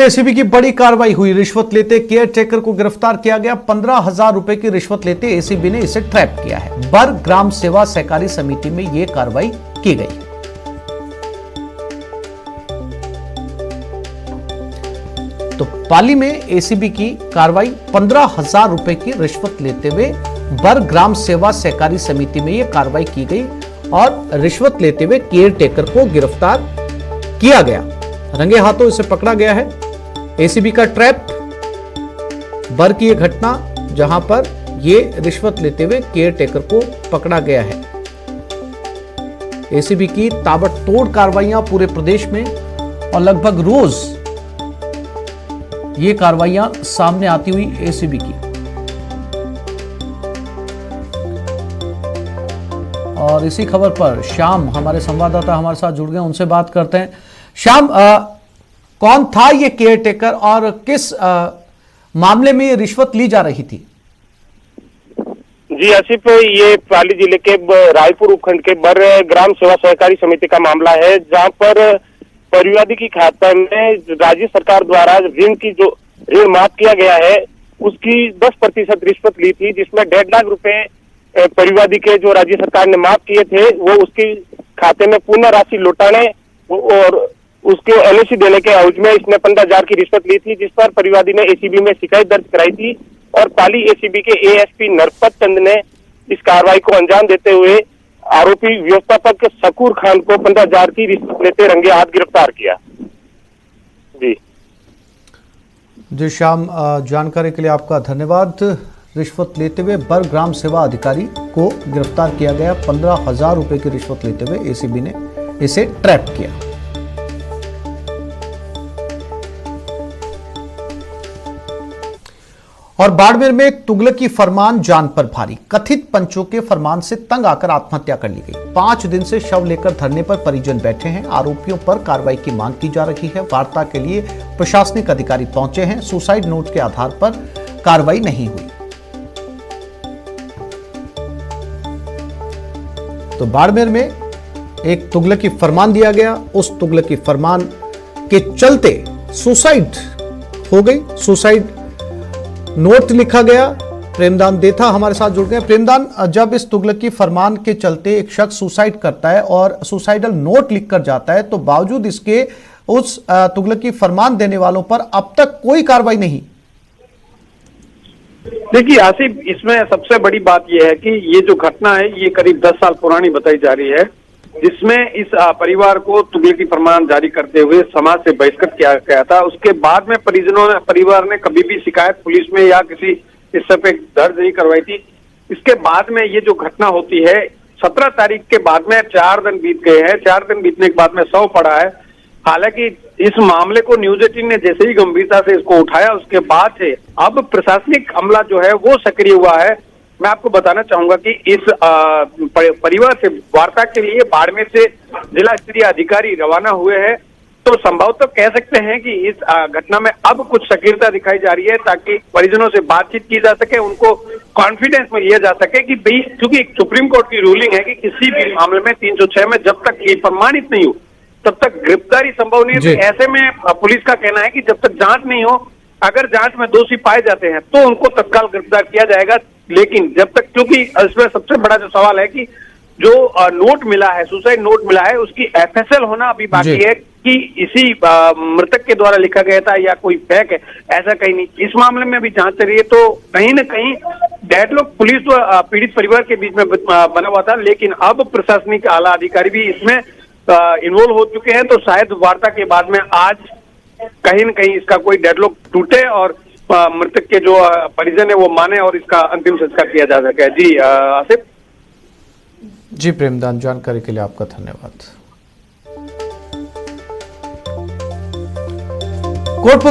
ACB की बड़ी कार्रवाई हुई। रिश्वत लेते केयर टेकर को गिरफ्तार किया गया। 15,000 रुपए की रिश्वत लेते एसीबी ने इसे ट्रैप किया है। बर ग्राम सेवा सहकारी समिति में यह कार्रवाई की गई है। तो पाली में एसीबी की कार्रवाई 15,000 रुपए की रिश्वत लेते हुए बर ग्राम सेवा सहकारी समिति में यह कार्रवाई की गई और रिश्वत लेते हुए केयर टेकर को गिरफ्तार किया गया। रंगे हाथों इसे पकड़ा गया है। एसीबी का ट्रैप बर की यह घटना जहां पर यह रिश्वत लेते हुए केयर टेकर को पकड़ा गया है। एसीबी की ताबड़तोड़ कार्रवाइयां पूरे प्रदेश में और लगभग रोज ये कार्रवाइयां सामने आती हुई एसीबी की। और इसी खबर पर श्याम हमारे संवाददाता हमारे साथ जुड़ गए, उनसे बात करते हैं। श्याम, कौन था ये केयर टेकर और किस मामले में ये रिश्वत ली जा रही थी? जी आसिफ, ये पाली जिले के रायपुर उपखंड के बर ग्राम सेवा सहकारी समिति का मामला है, जहां पर परिवादी की खाता में राज्य सरकार द्वारा ऋण की जो ऋण माफ किया गया है उसकी 10% रिश्वत ली थी, जिसमें 1.5 लाख रुपए परिवादी के जो राज्य सरकार ने माफ किए थे वो उसकी खाते में पूर्ण राशि लौटाने और उसको एलओसी देने के एवज में इसने 15,000 की रिश्वत ली थी, जिस पर परिवादी ने एसीबी में शिकायत दर्ज कराई थी और पाली एसीबी के एएसपी नरपत चंद ने इस कार्रवाई को अंजाम देते हुए आरोपी व्यवस्थापक शकूर खान को 15,000 की रिश्वत लेते रंगे हाथ गिरफ्तार किया। जी श्याम, जानकारी के लिए आपका धन्यवाद। रिश्वत लेते हुए बर ग्राम सेवा अधिकारी को गिरफ्तार किया गया। 15,000 रुपए की रिश्वत लेते हुए एसीबी ने इसे ट्रैप किया। और बाड़मेर में तुगलकी फरमान जान पर भारी। कथित पंचों के फरमान से तंग आकर आत्महत्या कर ली गई। 5 दिन से शव लेकर धरने पर परिजन बैठे हैं। आरोपियों पर कार्रवाई की मांग की जा रही है। वार्ता के लिए प्रशासनिक अधिकारी पहुंचे हैं। सुसाइड नोट के आधार पर कार्रवाई नहीं हुई। तो बाड़मेर में एक तुगलकी फरमान दिया गया। उस तुगलकी फरमान के चलते सुसाइड हो गई। सुसाइड नोट लिखा गया। प्रेमदान देथा हमारे साथ जुड़ गए। प्रेमदान, जब इस तुगलकी फरमान के चलते एक शख्स सुसाइड करता है और सुसाइडल नोट लिखकर जाता है, तो बावजूद इसके उस तुगलकी फरमान देने वालों पर अब तक कोई कार्रवाई नहीं। देखिए आसिफ, इसमें सबसे बड़ी बात यह है कि ये जो घटना है ये करीब 10 साल पुरानी बताई जा रही है, जिसमें इस परिवार को तुगलकी फरमान जारी करते हुए समाज से बहिष्कृत किया गया था। उसके बाद में परिवार ने कभी भी शिकायत पुलिस में या किसी स्तर पे दर्ज नहीं करवाई थी। इसके बाद में ये जो घटना होती है, 17 तारीख के बाद में 4 दिन बीत गए हैं। 4 दिन बीतने के बाद में शव पड़ा है। हालांकि इस मामले को न्यूज 18 ने जैसे ही गंभीरता से इसको उठाया, उसके बाद से अब प्रशासनिक अमला जो है वो सक्रिय हुआ है। मैं आपको बताना चाहूंगा कि इस परिवार से वार्ता के लिए बाड़मेर से जिला स्तरीय अधिकारी रवाना हुए हैं। तो संभवतः कह सकते हैं कि इस घटना में अब कुछ सक्रियता दिखाई जा रही है, ताकि परिजनों से बातचीत की जा सके, उनको कॉन्फिडेंस में लिया जा सके कि भाई, क्योंकि एक सुप्रीम कोर्ट की रूलिंग है कि किसी भी मामले में 306 में जब तक ये प्रमाणित नहीं हो तब तक गिरफ्तारी संभव नहीं है। तो ऐसे में पुलिस का कहना है कि जब तक जांच नहीं हो, अगर जांच में दोषी पाए जाते हैं तो उनको तत्काल गिरफ्तार किया जाएगा। लेकिन जब तक, क्योंकि इसमें सबसे बड़ा जो सवाल है कि जो नोट मिला है, सुसाइड नोट मिला है, उसकी एफएसएल होना अभी बाकी है कि इसी मृतक के द्वारा लिखा गया था या कोई फेक है, ऐसा कहीं नहीं। इस मामले में भी जांच चल रही है। तो कहीं ना कहीं डेडलॉक पुलिस तो पीड़ित परिवार के बीच में बना हुआ था, लेकिन अब प्रशासनिक आला अधिकारी भी इसमें इन्वॉल्व हो चुके हैं। तो शायद वार्ता के बाद में आज कहीं न कहीं इसका कोई डेडलॉक टूटे और मृतक के जो परिजन है वो माने और इसका अंतिम संस्कार किया जा सके। जी आसिफ। जी प्रेमदान, जानकारी के लिए आपका धन्यवाद। कोटपुतली